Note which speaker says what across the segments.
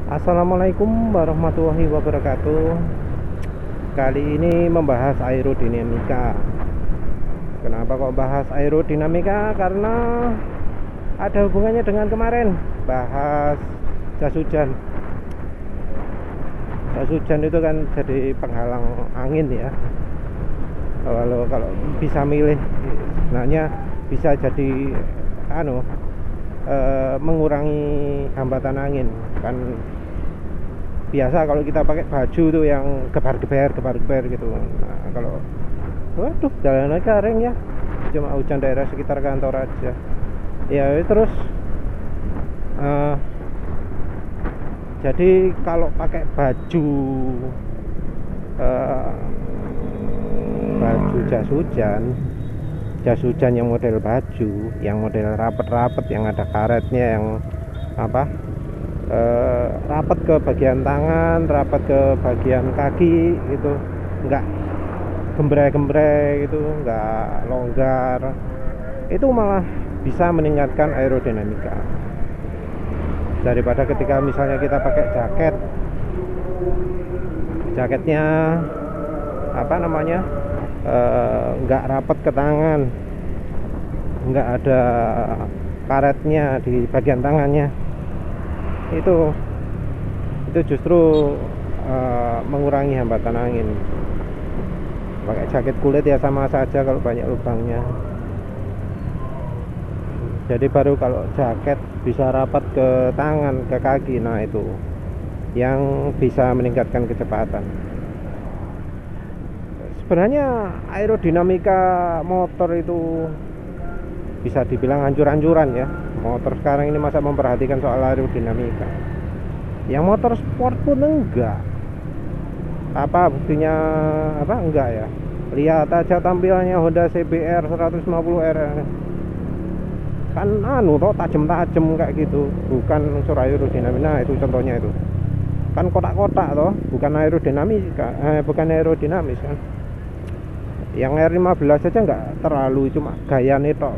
Speaker 1: Assalamualaikum warahmatullahi wabarakatuh. Kali ini membahas aerodinamika. Kenapa kok bahas aerodinamika? Karena ada hubungannya dengan kemarin bahas jas hujan. Jas hujan itu kan jadi penghalang angin ya. Kalau bisa milih, sebenarnya bisa jadi mengurangi hambatan angin kan. Biasa kalau kita pakai baju tuh yang gebar-geber gitu. Nah, kalau waduh, jalannya garing ya, cuma hujan daerah sekitar kantor aja ya. Terus jadi kalau pakai baju jas hujan yang model baju, yang model rapet-rapet, yang ada karetnya, yang rapat ke bagian tangan, rapat ke bagian kaki gitu, nggak gembre-gembre gitu, nggak longgar, itu malah bisa meningkatkan aerodinamika daripada ketika misalnya kita pakai jaketnya nggak rapat ke tangan, nggak ada karetnya di bagian tangannya. Itu justru mengurangi hambatan angin. Pakai jaket kulit ya sama saja kalau banyak lubangnya. Jadi baru kalau jaket bisa rapat ke tangan, ke kaki, nah itu yang bisa meningkatkan kecepatan. Sebenarnya aerodinamika motor itu bisa dibilang hancur-hancuran ya. Motor sekarang ini masa memperhatikan soal aerodinamika. Yang motor sport pun enggak. Apa buktinya? Enggak ya. Lihat aja tampilannya Honda CBR 150R. Kan tajem-tajem kayak gitu. Bukan unsur aerodinamika. Nah, itu contohnya itu. Kan kotak-kotak toh, bukan aerodinamis kan. Yang R15 aja enggak terlalu, cuma gayanya toh.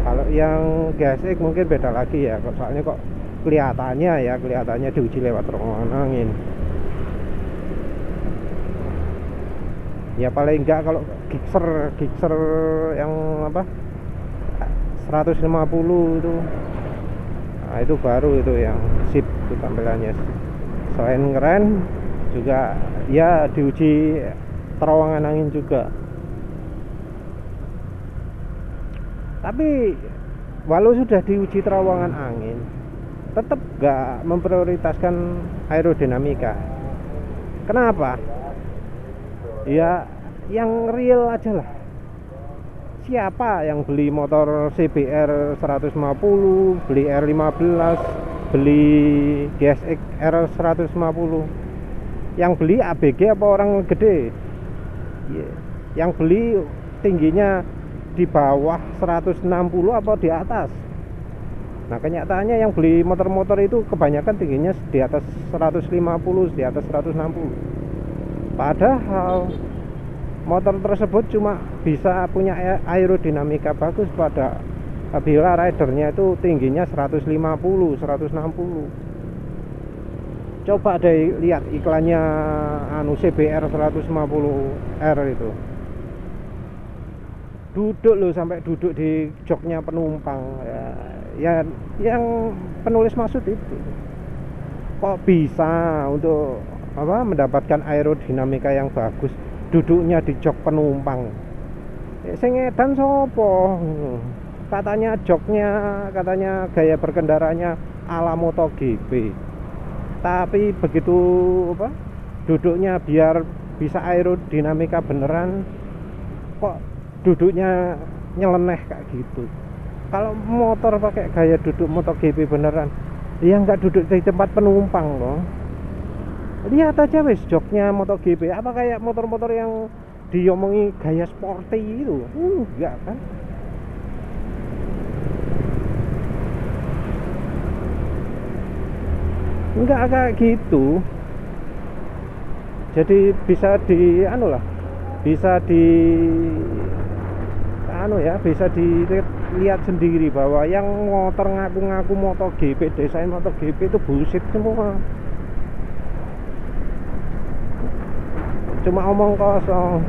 Speaker 1: Kalau yang GSX mungkin beda lagi ya, soalnya kok kelihatannya diuji lewat terowongan angin. Ya paling enggak kalau Gixxer yang 150 itu, nah itu baru itu yang sip, itu tampilannya. Selain keren juga ya diuji terowongan angin juga. Tapi walau sudah diuji terowongan angin, tetap gak memprioritaskan aerodinamika. Kenapa? Ya yang real aja lah. Siapa yang beli motor CBR 150, beli R15, beli GSX R150? Yang beli ABG apa orang gede? Yang beli tingginya di bawah 160 apa di atas? Nah, kenyataannya yang beli motor-motor itu kebanyakan tingginya di atas 150, di atas 160. Padahal motor tersebut cuma bisa punya aerodinamika bagus bila ridernya itu tingginya 150, 160. Coba deh lihat iklannya CBR 150R itu. Duduk loh, sampai duduk di joknya penumpang ya, yang penulis maksud itu kok bisa untuk mendapatkan aerodinamika yang bagus duduknya di jok penumpang. Sing edan sopo? Katanya gaya berkendaranya ala MotoGP, tapi begitu duduknya biar bisa aerodinamika beneran, kok duduknya nyeleneh kayak gitu. Kalau motor pakai gaya duduk MotoGP beneran, dia nggak duduk di tempat penumpang loh. Lihat aja wes joknya MotoGP, apa kayak motor-motor yang diomongi gaya sporty itu? Enggak kan? Enggak kayak gitu. Jadi bisa bisa di lihat sendiri bahwa yang motor ngaku-ngaku MotoGP, desain MotoGP itu bullshit semua, cuma omong kosong.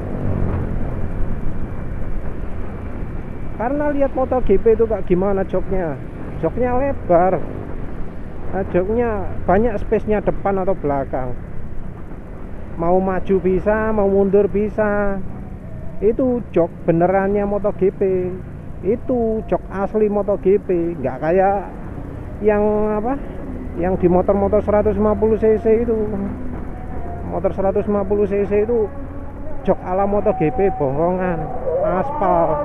Speaker 1: Karena lihat MotoGP itu kayak gimana joknya lebar, joknya banyak space-nya depan atau belakang, mau maju bisa, mau mundur bisa. Itu jok benerannya MotoGP, itu jok asli MotoGP, nggak kayak yang apa, yang di motor-motor 150 cc itu. Motor 150 cc itu jok ala MotoGP bohongan, aspal.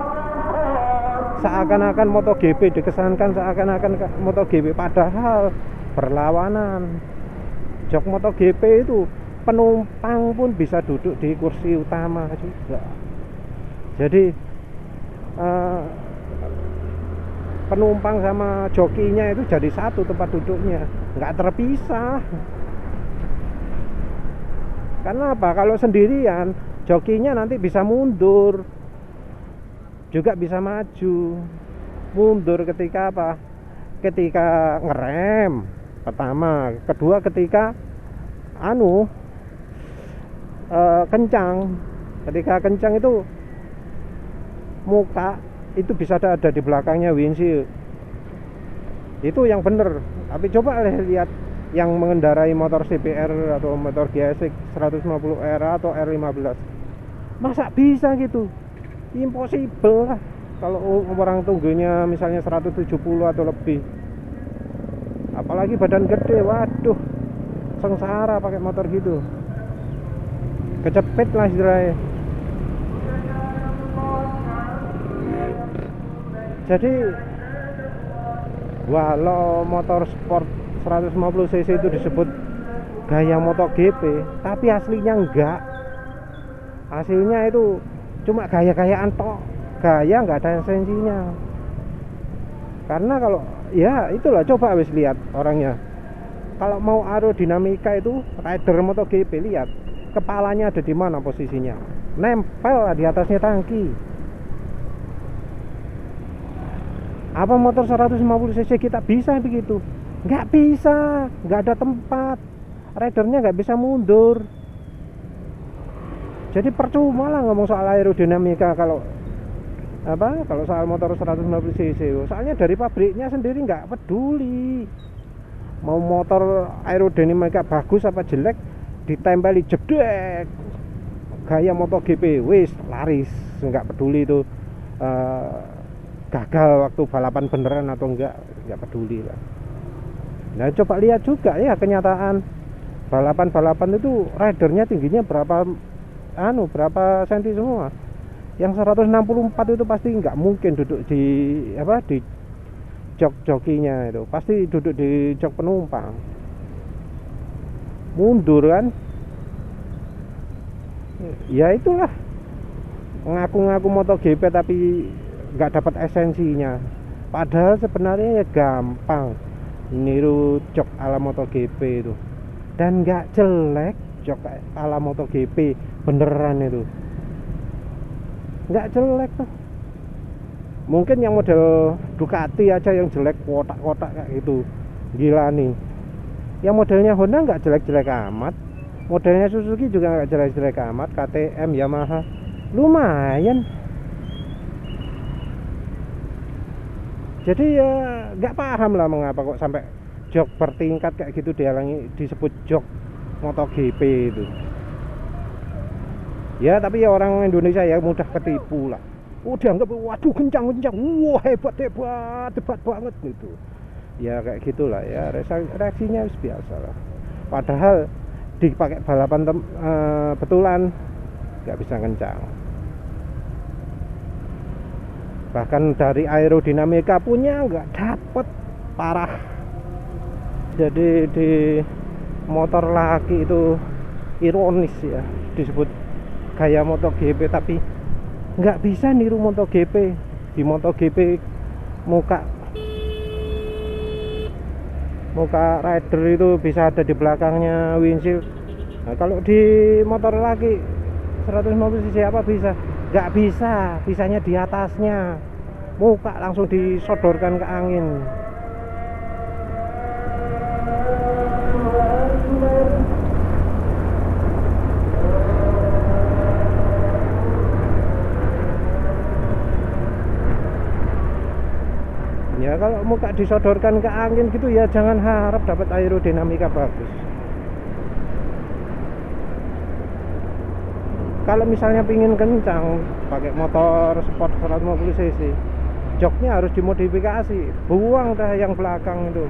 Speaker 1: Seakan-akan MotoGP dikesankan seakan-akan MotoGP, padahal berlawanan. Jok MotoGP itu penumpang pun bisa duduk di kursi utama juga. Jadi penumpang sama jokinya itu jadi satu tempat duduknya, nggak terpisah. Karena apa? Kalau sendirian, jokinya nanti bisa mundur, juga bisa maju. Mundur ketika apa? Ketika ngerem pertama, kedua ketika kencang. Ketika kencang itu muka itu bisa ada di belakangnya windshield. Itu yang bener. Tapi coba lihat yang mengendarai motor CBR atau motor GSX 150R atau R15, masa bisa gitu? Impossible lah. Kalau orang tunggunya misalnya 170 atau lebih, apalagi badan gede, waduh, sengsara pakai motor gitu, kecepet lah istilahnya. Jadi walau motor sport 150 cc itu disebut gaya MotoGP, tapi aslinya enggak. Hasilnya itu cuma gaya-gayaan tok, gaya nggak ada esensinya. Karena kalau ya itulah, coba wis lihat orangnya. Kalau mau aerodinamika itu rider MotoGP, lihat kepalanya ada di mana posisinya, nempel di atasnya tangki. Apa motor 150 cc kita bisa begitu? Nggak bisa, nggak ada tempat, ridernya nggak bisa mundur. Jadi percuma lah ngomong soal aerodinamika kalau soal motor 150 cc. Soalnya dari pabriknya sendiri nggak peduli mau motor aerodinamika bagus apa jelek, ditempeli jedek gaya MotoGP, wis laris, nggak peduli itu gagal waktu balapan beneran atau enggak peduli lah. Nah coba lihat juga ya kenyataan balapan itu ridernya tingginya berapa senti semua. Yang 164 itu pasti nggak mungkin duduk di jok jokinya, itu pasti duduk di jok penumpang, mundur kan. Ya itulah, ngaku-ngaku MotoGP tapi nggak dapat esensinya. Padahal sebenarnya ya gampang niru jok ala MotoGP itu, dan nggak jelek. Jok ala MotoGP beneran itu nggak jelek tuh. Mungkin yang model Ducati aja yang jelek, kotak-kotak kayak gitu, gila nih. Yang modelnya Honda nggak jelek-jelek amat, modelnya Suzuki juga nggak jelek-jelek amat, KTM, Yamaha lumayan. Jadi ya nggak paham lah mengapa kok sampai jok bertingkat kayak gitu disebut jok MotoGP itu. Ya tapi ya orang Indonesia ya mudah ketipu lah. Udah anggap waduh kencang, wah hebat banget gitu. Ya kayak gitulah ya, reaksinya biasa lah. Padahal dipakai balapan betulan nggak bisa kencang. Bahkan dari aerodinamika punya nggak dapet, parah. Jadi di motor laki itu ironis ya, disebut gaya MotoGP tapi nggak bisa niru MotoGP. Di MotoGP muka rider itu bisa ada di belakangnya windshield. Nah, kalau di motor laki 150 cc apa bisa? Nggak bisa, bisanya di atasnya. muka langsung disodorkan ke angin. Ya kalau muka disodorkan ke angin gitu ya jangan harap dapat aerodinamika bagus. Kalau misalnya pingin kencang pakai motor sport 150 cc, joknya harus dimodifikasi, buang dah yang belakang itu,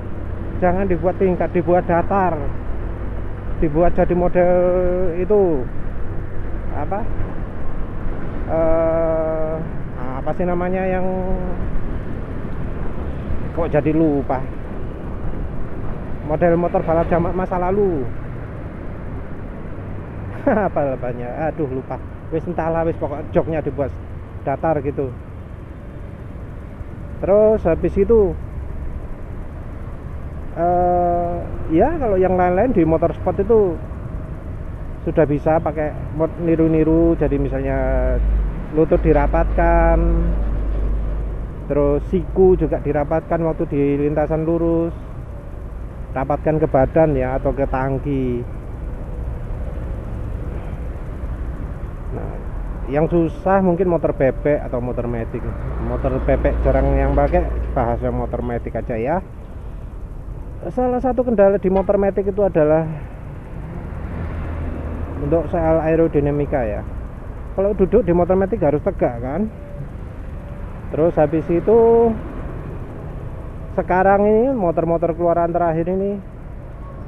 Speaker 1: jangan dibuat tingkat, dibuat datar, dibuat jadi model itu apa apa sih namanya yang kok jadi lupa, model motor balap jamak masa lalu. Apa banyak, aduh lupa, wis entahlah, wis pokok joknya dibuat datar gitu. Terus habis itu ya kalau yang lain-lain di motor sport itu sudah bisa pakai niru-niru, jadi misalnya lutut dirapatkan, terus siku juga dirapatkan waktu di lintasan lurus, rapatkan ke badan ya atau ke tangki. Nah, yang susah mungkin motor bebek atau motor matic. Motor bebek jarang yang pakai, bahasa motor matic aja ya. Salah satu kendala di motor matic itu adalah untuk soal aerodinamika ya. Kalau duduk di motor matic harus tegak kan. Terus habis itu sekarang ini motor-motor keluaran terakhir ini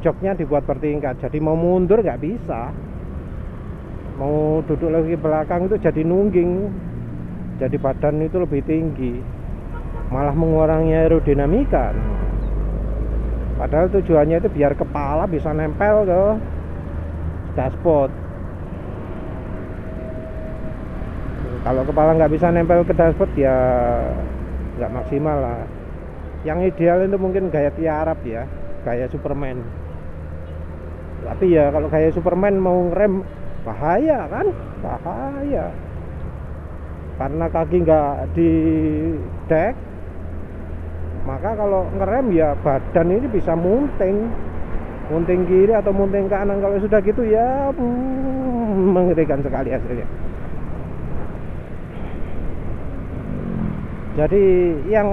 Speaker 1: joknya dibuat bertingkat, jadi mau mundur nggak bisa, mau duduk lagi belakang itu jadi nungging, jadi badan itu lebih tinggi, malah mengurangi aerodinamika. Padahal tujuannya itu biar kepala bisa nempel ke dashboard. Kalau kepala nggak bisa nempel ke dashboard ya nggak maksimal lah. Yang ideal itu mungkin gaya tiarap ya, gaya Superman. Tapi ya kalau gaya Superman mau ngerem bahaya kan, bahaya, karena kaki nggak di deck, maka kalau ngerem ya badan ini bisa munting kiri atau munting kanan. Kalau sudah gitu ya mengerikan sekali hasilnya. Jadi yang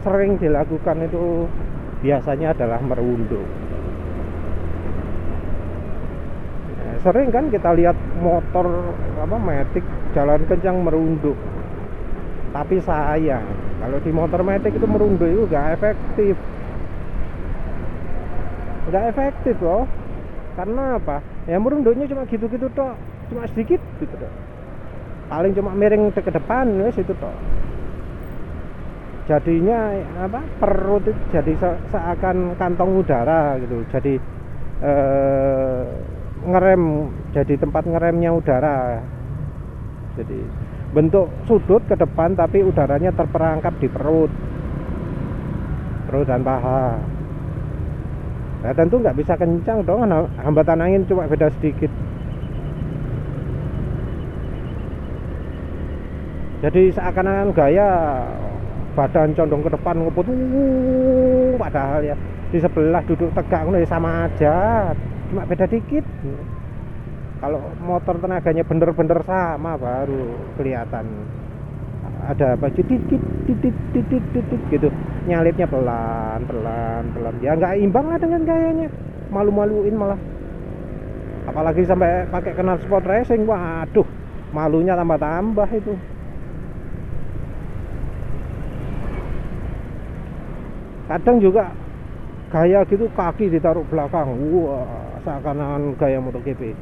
Speaker 1: sering dilakukan itu biasanya adalah merunduk. Sering kan kita lihat motor matic jalan kencang merunduk. Tapi sayang, kalau di motor matic itu merunduk itu gak efektif. Gak efektif loh. Karena apa? Ya merunduknya cuma gitu-gitu toh, cuma sedikit gitu toh. Paling cuma miring ke depan wes itu toh. Jadinya perut itu jadi seakan kantong udara gitu. Jadi ngerem, jadi tempat ngeremnya udara. Jadi bentuk sudut ke depan tapi udaranya terperangkap di perut dan paha. Nah tentu nggak bisa kencang dong, hambatan angin cuma beda sedikit. Jadi seakan-akan gaya badan condong ke depan ngebut, padahal ya di sebelah duduk tegak ya sama aja, cuma beda dikit. Kalau motor tenaganya bener-bener sama baru kelihatan ada apa titit gitu, nyalipnya pelan ya nggak imbang lah dengan gayanya, malu-maluin malah. Apalagi sampai pakai kenal sport racing, waduh malunya tambah itu. Kadang juga gaya gitu kaki ditaruh belakang, wah seakan-akan gaya MotoGP.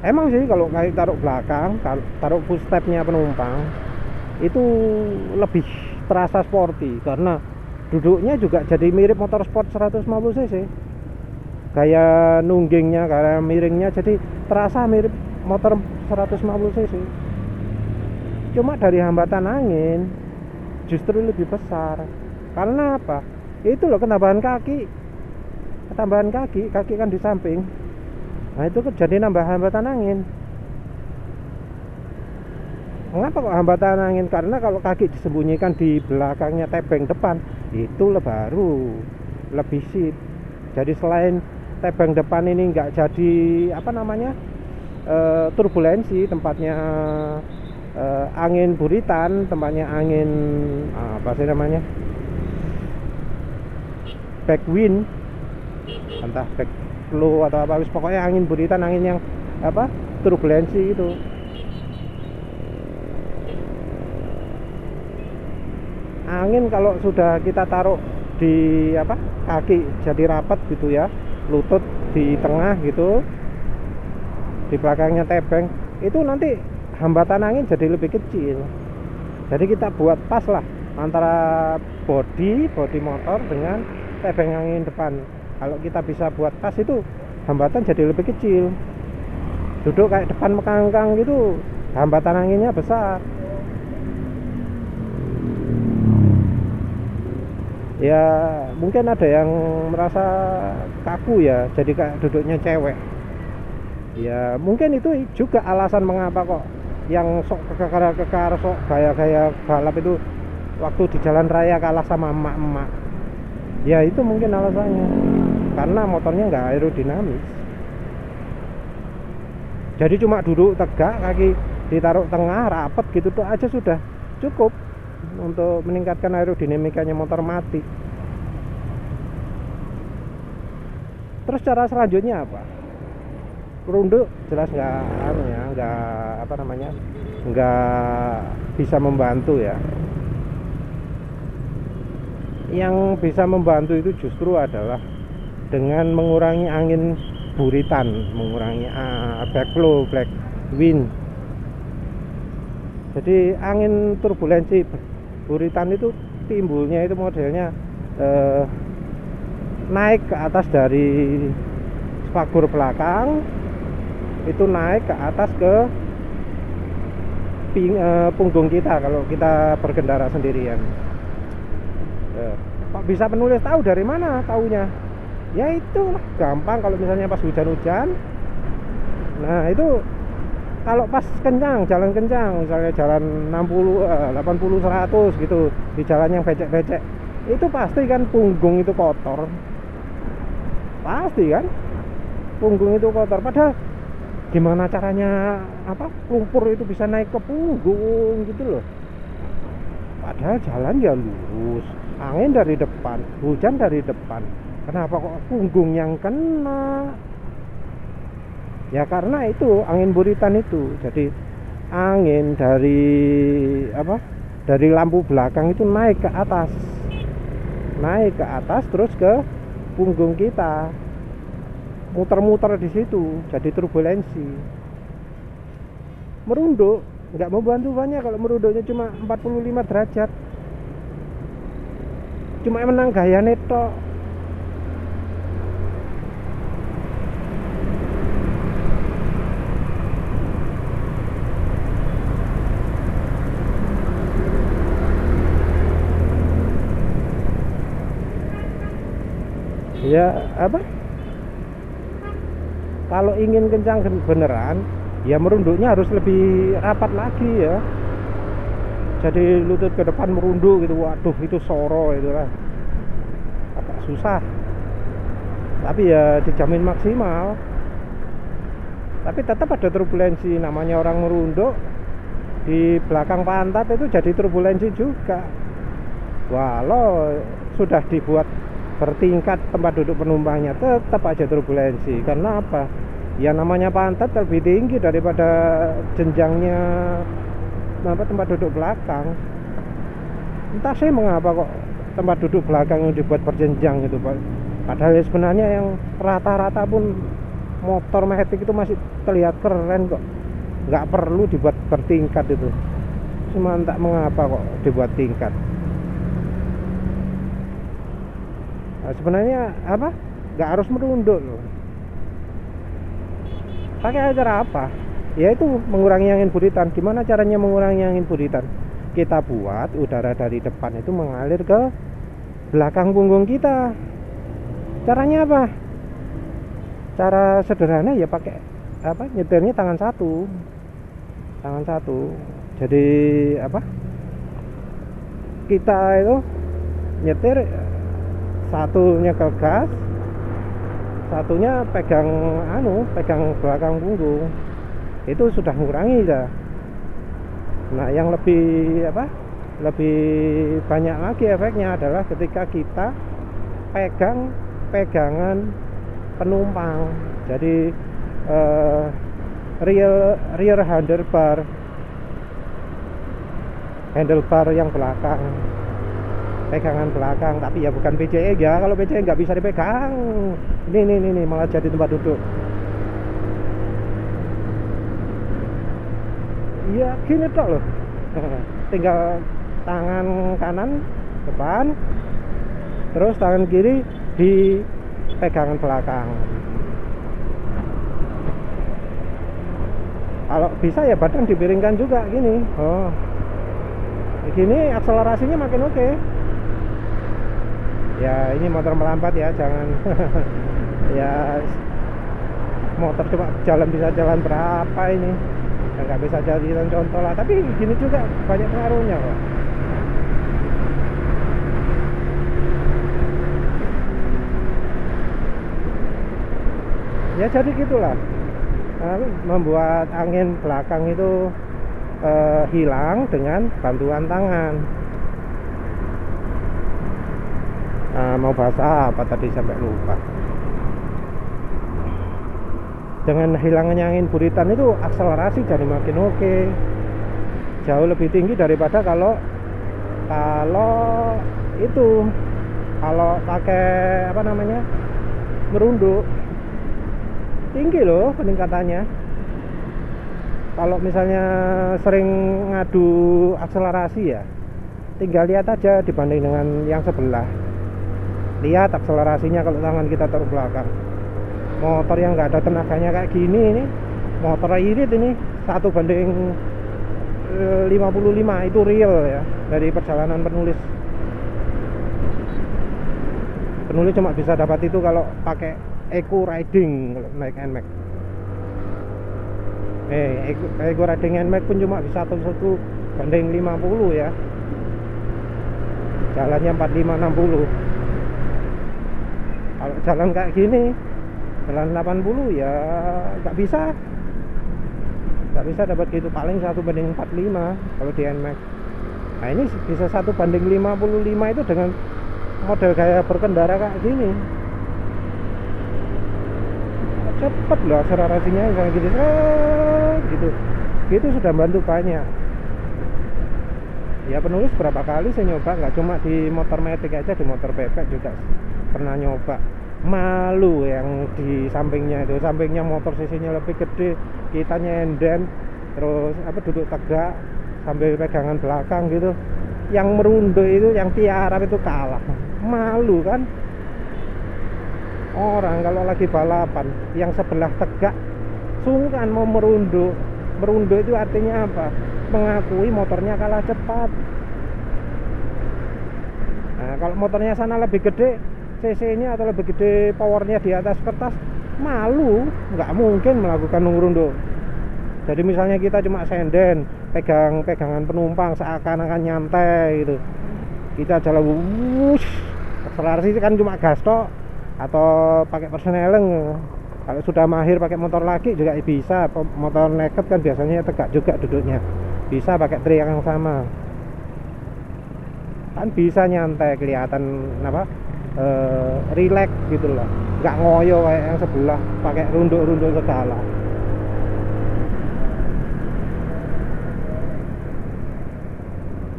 Speaker 1: Emang sih kalau kayak taruh belakang, taruh footstepnya penumpang itu lebih terasa sporty karena duduknya juga jadi mirip motor sport 150 cc. Gaya nunggingnya, gaya miringnya jadi terasa mirip motor 150 cc. Cuma dari hambatan angin justru lebih besar. Karena apa? Itu loh ketambahan kaki kan di samping. Nah itu jadi nambah hambatan angin. Mengapa kok hambatan angin? Karena kalau kaki disembunyikan di belakangnya tebeng depan, itu baru lebih sip. Jadi selain tebeng depan ini nggak jadi apa namanya turbulensi, tempatnya angin buritan, tempatnya angin apa sih namanya, backwind, entah backflow atau apa, pokoknya angin buritan, angin yang apa turbulensi itu. Angin kalau sudah kita taruh di apa kaki jadi rapat gitu ya, lutut di tengah gitu, di belakangnya tebeng, itu nanti hambatan angin jadi lebih kecil. Jadi kita buat pas lah antara bodi motor dengan tebeng angin depan. Kalau kita bisa buat pas, itu hambatan jadi lebih kecil. Duduk kayak depan mekangkang gitu, hambatan anginnya besar. Ya mungkin ada yang merasa kaku ya, jadi kayak duduknya cewek. Ya mungkin itu juga alasan mengapa kok yang sok kekar sok gaya-gaya balap itu waktu di jalan raya kalah sama emak-emak. Ya itu mungkin alasannya, karena motornya nggak aerodinamis. Jadi cuma duduk tegak, kaki ditaruh tengah rapet gitu tuh aja sudah cukup untuk meningkatkan aerodinamikanya motor mati. Terus cara selanjutnya apa? Merunduk jelas nggak apa namanya, nggak bisa membantu ya. Yang bisa membantu itu justru adalah dengan mengurangi angin buritan, mengurangi backflow, backwind. Jadi angin turbulensi buritan itu timbulnya itu modelnya naik ke atas dari spagur belakang, itu naik ke atas ke punggung kita kalau kita berkendara sendirian. Kok bisa penulis tahu dari mana taunya? Ya itu gampang, kalau misalnya pas hujan-hujan. Nah itu kalau pas kencang, jalan kencang, misalnya jalan 60, 80, 100 gitu, di jalan yang becek-becek, itu pasti kan punggung itu kotor. Pasti kan punggung itu kotor. Padahal gimana caranya apa lumpur itu bisa naik ke punggung gitu loh. Padahal jalan ya lurus, angin dari depan, hujan dari depan. Kenapa kok punggung yang kena? Ya karena itu angin buritan itu. Jadi angin dari apa? Dari lampu belakang itu naik ke atas. Naik ke atas terus ke punggung kita. Muter-muter di situ, jadi turbulensi. Merunduk nggak membantu banyak kalau merunduknya cuma 45 derajat. Cuma menang gaya neto. Ya apa? Kalau ingin kencang beneran, ya merunduknya harus lebih rapat lagi ya. Jadi lutut ke depan merunduk gitu, waduh itu soro itu lah, agak susah. Tapi ya dijamin maksimal. Tapi tetap ada turbulensi, namanya orang merunduk di belakang pantat itu jadi turbulensi juga. Walau sudah dibuat bertingkat tempat duduk penumpangnya, tetap aja turbulensi. Karena apa? Ya namanya pantat lebih tinggi daripada jenjangnya tempat duduk belakang. Entah sih mengapa kok tempat duduk belakang yang dibuat berjenjang itu, Pak. Padahal ya sebenarnya yang rata-rata pun motor matic itu masih terlihat keren kok. Nggak perlu dibuat bertingkat itu. Cuma entah mengapa kok dibuat tingkat. Nah, sebenarnya apa? Nggak harus merunduk loh. Pakai cara apa? Yaitu mengurangi angin buritan. Gimana caranya mengurangi angin buritan? Kita buat udara dari depan itu mengalir ke belakang punggung kita. Caranya apa? Cara sederhana ya pakai apa? Nyetirnya tangan satu. Jadi apa, kita itu nyetir satunya ke gas, satunya pegang belakang punggung, itu sudah mengurangi dah. Nah yang lebih banyak lagi efeknya adalah ketika kita pegangan penumpang. Jadi rear handlebar yang belakang, pegangan belakang, tapi ya bukan PCE ya. Kalau PCE nggak bisa dipegang. Ini malah jadi tempat duduk. Iya gini tok loh. Tinggal tangan kanan depan, terus tangan kiri di pegangan belakang. Kalau bisa ya badan dipiringkan juga gini. Oh, gini akselerasinya makin oke. Ya ini motor melambat ya, jangan ya motor cuma bisa jalan berapa ini, nggak bisa jalan contoh lah. Tapi gini juga banyak pengaruhnya kok. Ya jadi gitulah, membuat angin belakang itu hilang dengan bantuan tangan. Mau bahasa apa tadi sampai lupa. Dengan hilangnya angin buritan itu akselerasi jadi makin oke, jauh lebih tinggi daripada kalau pakai merunduk. Tinggi loh peningkatannya. Kalau misalnya sering ngadu akselerasi ya, tinggal lihat aja dibanding dengan yang sebelah. Lihat akselerasinya kalau tangan kita taruh belakang. Motor yang nggak ada tenaganya kayak gini, ini motor irit ini 1:55 itu real ya dari perjalanan penulis. Penulis cuma bisa dapat itu kalau pakai eco riding, kalau naik NMAX. Eco riding NMAX pun cuma bisa 1:50 ya. Jalannya 45-60. Kalau jalan kayak gini, jalan 80 ya nggak bisa dapat gitu, paling 1:45 kalau di NMAX. Nah ini bisa 1:55 itu dengan model gaya berkendara kayak gini. Cepet loh akselerasinya kayak gitu sudah bantu banyak ya. Penulis berapa kali saya nyoba, nggak cuma di motor metik aja, di motor bebek juga pernah nyoba. Malu yang di sampingnya motor cc-nya lebih gede, kita nyenden terus duduk tegak sambil pegangan belakang gitu. Yang merunduk itu, yang tiarap itu kalah. Malu kan orang kalau lagi balapan, yang sebelah tegak sungkan mau merunduk. Merunduk itu artinya apa? Mengakui motornya kalah cepat. Nah kalau motornya sana lebih gede cc-nya atau lebih gede powernya di atas kertas, malu, nggak mungkin melakukan merunduk. Jadi misalnya kita cuma senden, pegangan penumpang seakan-akan nyantai gitu, kita jalan wush, akselerasi kan cuma gas tok atau pakai persneleng. Kalau sudah mahir pakai motor laki juga bisa. Motor naked kan biasanya tegak juga duduknya, bisa pakai teriak yang sama kan, bisa nyantai, kelihatan relax gitu loh, nggak ngoyo kayak yang sebelah pakai runduk-runduk segala.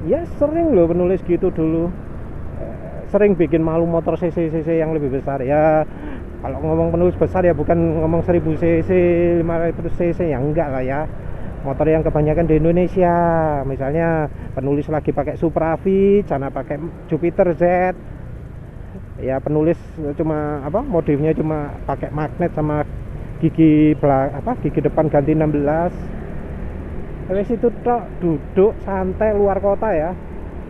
Speaker 1: Ya sering loh penulis gitu dulu, sering bikin malu motor cc yang lebih besar ya. Kalau ngomong penulis besar ya bukan ngomong 1000 cc, 500 cc ya enggak lah ya. Motor yang kebanyakan di Indonesia, misalnya penulis lagi pakai Supra V, sana pakai Jupiter Z. Ya penulis cuma modifnya cuma pakai magnet sama gigi depan ganti 16. Dari situ tok, duduk santai luar kota ya,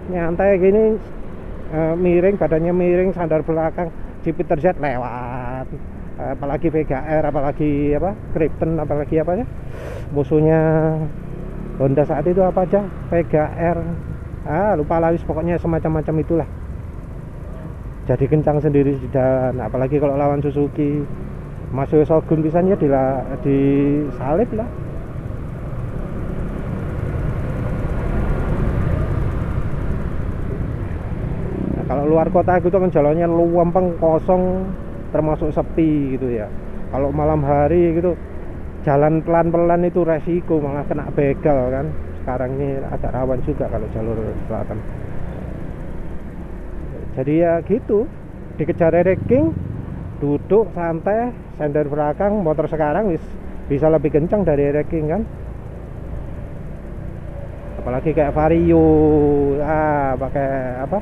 Speaker 1: nyantai gini, miring, badannya miring, sandar belakang, Jupiter Z lewat, apalagi VGR, apalagi Krypton, apalagi musuhnya Honda saat itu apa aja, Vega R, lupa lah, pokoknya semacam-macam itulah. Jadi kencang sendiri di jalan, apalagi kalau lawan Suzuki. Masuk Shogun pisannya disalip lah. Nah, kalau luar kota gitu kan jalannya lumpeng, kosong, termasuk sepi gitu ya. Kalau malam hari gitu jalan pelan-pelan itu resiko malah kena begal kan. Sekarang ini agak rawan juga kalau jalur selatan. Jadi ya gitu, dikejar ranking, duduk santai, sender belakang. Motor sekarang bisa lebih kencang dari ranking kan. Apalagi kayak Vario, pakai apa,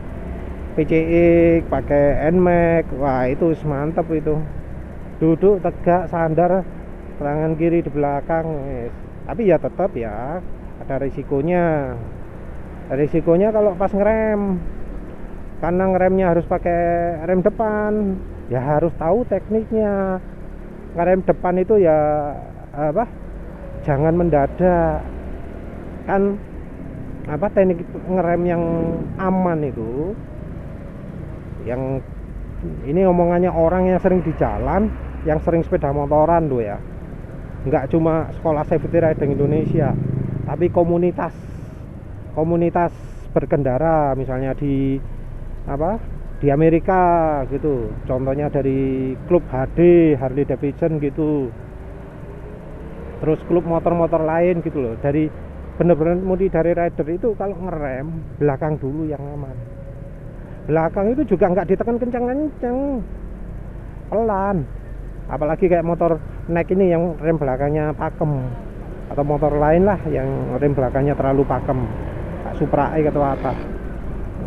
Speaker 1: PCX, pakai NMAX, wah itu mantap itu. Duduk tegak, sandar, tangan kiri di belakang. Tapi ya tetap ya ada risikonya. Risikonya kalau pas ngerem, karena ngeremnya harus pakai rem depan, ya harus tahu tekniknya. Ngerem depan itu ya apa, jangan mendadak kan. Apa, teknik ngerem yang aman itu, yang ini omongannya orang yang sering di jalan, yang sering sepeda motoran tuh ya, nggak cuma sekolah safety riding Indonesia, tapi komunitas berkendara, misalnya di apa, di Amerika gitu, contohnya dari klub HD, Harley Davidson gitu, terus klub motor-motor lain gitu loh. Dari bener-bener mulai dari rider itu kalau ngerem belakang dulu yang aman. Belakang itu juga nggak ditekan kencang-kencang, pelan. Apalagi kayak motor naik ini yang rem belakangnya pakem, atau motor lain lah yang rem belakangnya terlalu pakem, Supra E atau apa,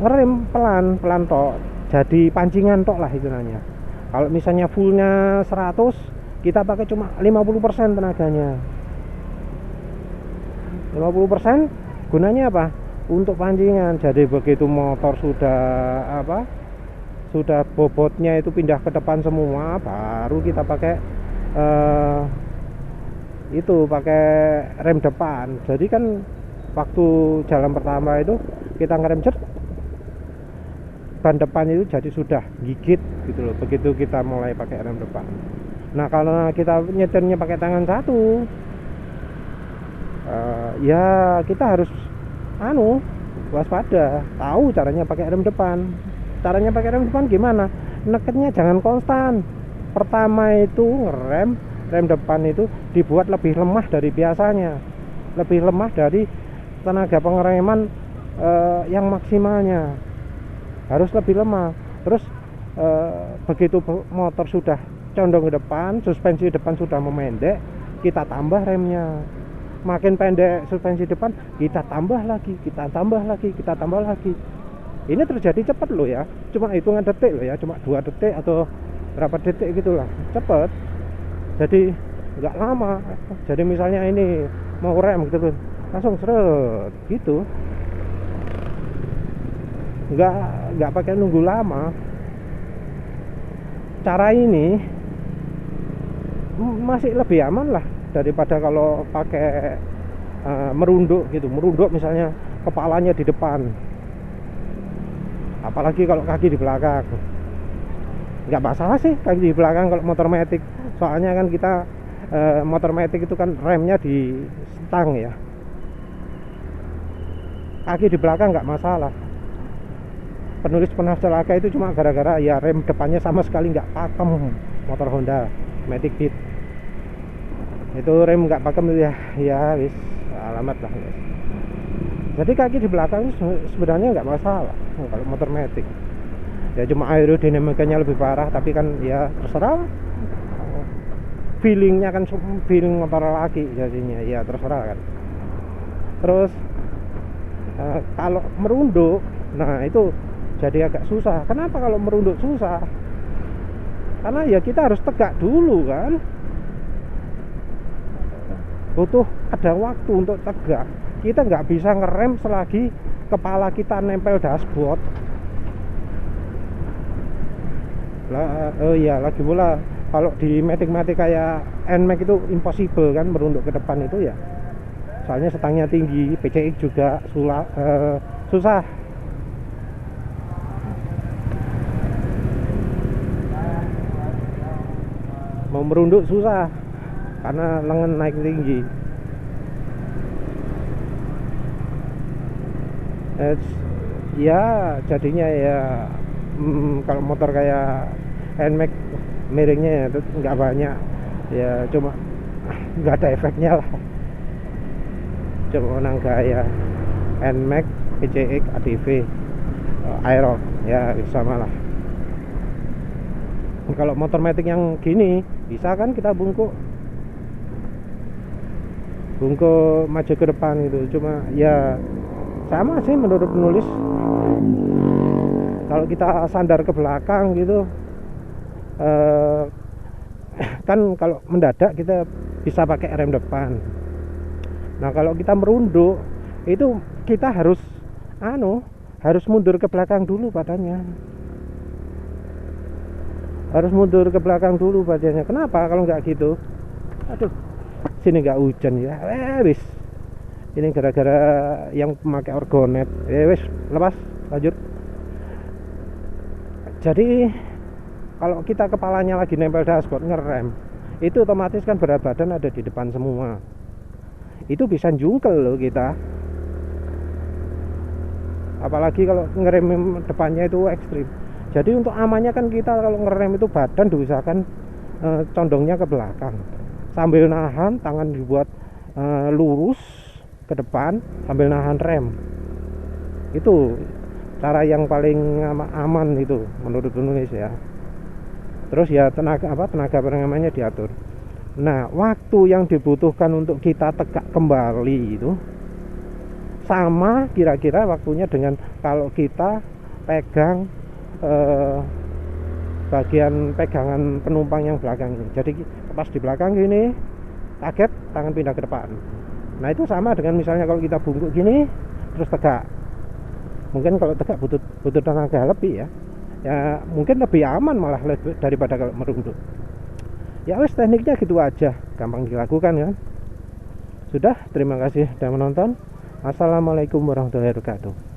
Speaker 1: ngerem pelan-pelan tok, jadi pancingan tok lah hitungannya. Kalau misalnya fullnya 100, kita pakai cuma 50% tenaganya. 50% gunanya apa? Untuk pancingan. Jadi begitu motor sudah bobotnya itu pindah ke depan semua, baru kita pakai pakai rem depan. Jadi kan waktu jalan pertama itu kita ngerem ban depan itu jadi sudah gigit gitu loh, begitu kita mulai pakai rem depan. Nah kalau kita nyetirnya pakai tangan satu, ya kita harus waspada, tahu caranya pakai rem depan. Caranya pakai rem depan gimana? Neketnya jangan konstan. Pertama itu rem depan itu dibuat lebih lemah dari biasanya, lebih lemah dari tenaga pengereman yang maksimalnya, harus lebih lemah. Terus begitu motor sudah condong ke depan, suspensi depan sudah memendek, kita tambah remnya. Makin pendek suspensi depan, kita tambah lagi. Ini terjadi cepat loh ya, cuma hitungan detik loh ya, cuma 2 detik atau berapa detik gitulah, cepat. Jadi nggak lama. Jadi misalnya ini mau rem gitu loh, langsung seret gitu, nggak pakai nunggu lama. Cara ini masih lebih aman lah daripada kalau pakai merunduk gitu. Merunduk misalnya kepalanya di depan, apalagi kalau kaki di belakang. Nggak masalah sih kaki di belakang kalau motor matic, soalnya kan kita motor matic itu kan remnya di stang ya. Kaki di belakang nggak masalah. Penulis pernah celaka itu cuma gara-gara ya rem depannya sama sekali nggak pakem, motor Honda Matic Beat. Itu rem nggak pakem ya wis alamat lah guys. Jadi kaki di belakang itu sebenarnya nggak masalah kalau motor matic. Ya cuma aerodinamikanya lebih parah, tapi kan ya terserah. Feelingnya kan feeling motor laki jadinya, ya terserah kan. Terus kalau merunduk, nah itu jadi agak susah. Kenapa kalau merunduk susah? Karena ya kita harus tegak dulu kan. Butuh ada waktu untuk tegak. Kita nggak bisa ngerem selagi kepala kita nempel dashboard lah. Lagi pula kalau di matic kayak NMAX itu impossible kan merunduk ke depan itu ya. soalnya stangnya tinggi. PCX juga susah. Mau merunduk susah karena lengan naik tinggi. Ya jadinya ya kalau motor kayak NMAX miringnya ya nggak banyak ya, cuma nggak ada efeknya lah, cuma gaya NMAX, PCX, ADV, Aerox ya sama lah. Kalau motor matic yang gini bisa kan kita bungkuk maju ke depan gitu, cuma ya sama sih menurut penulis. Kalau kita sandar ke belakang gitu kan kalau mendadak kita bisa pakai rem depan. Nah kalau kita merunduk itu kita harus mundur ke belakang dulu badannya. Kenapa kalau nggak gitu? Aduh, sini nggak hujan ya. Wis. Ini gara-gara yang memakai orgonet. Wis, lepas, lanjut. Jadi kalau kita kepalanya lagi nempel dashboard ngerem, itu otomatis kan berat badan ada di depan semua. Itu bisa jungkel loh kita. Apalagi kalau ngerem depannya itu ekstrim. Jadi untuk amannya kan kita kalau ngerem itu badan diusahakan condongnya ke belakang, sambil nahan, tangan dibuat lurus ke depan sambil nahan rem. Itu cara yang paling aman itu menurut penulis ya. Terus ya tenaga pengamannya diatur. Nah waktu yang dibutuhkan untuk kita tegak kembali itu sama kira-kira waktunya dengan kalau kita pegang bagian pegangan penumpang yang belakang ini. Jadi pas di belakang gini kaget, tangan pindah ke depan. Nah itu sama dengan misalnya kalau kita bungkuk gini terus tegak. Mungkin kalau tegak butuh tenaga lebih ya mungkin lebih aman malah daripada kalau merunduk. Ya wes, tekniknya gitu aja, gampang dilakukan kan. Sudah, terima kasih sudah menonton. Assalamualaikum warahmatullahi wabarakatuh.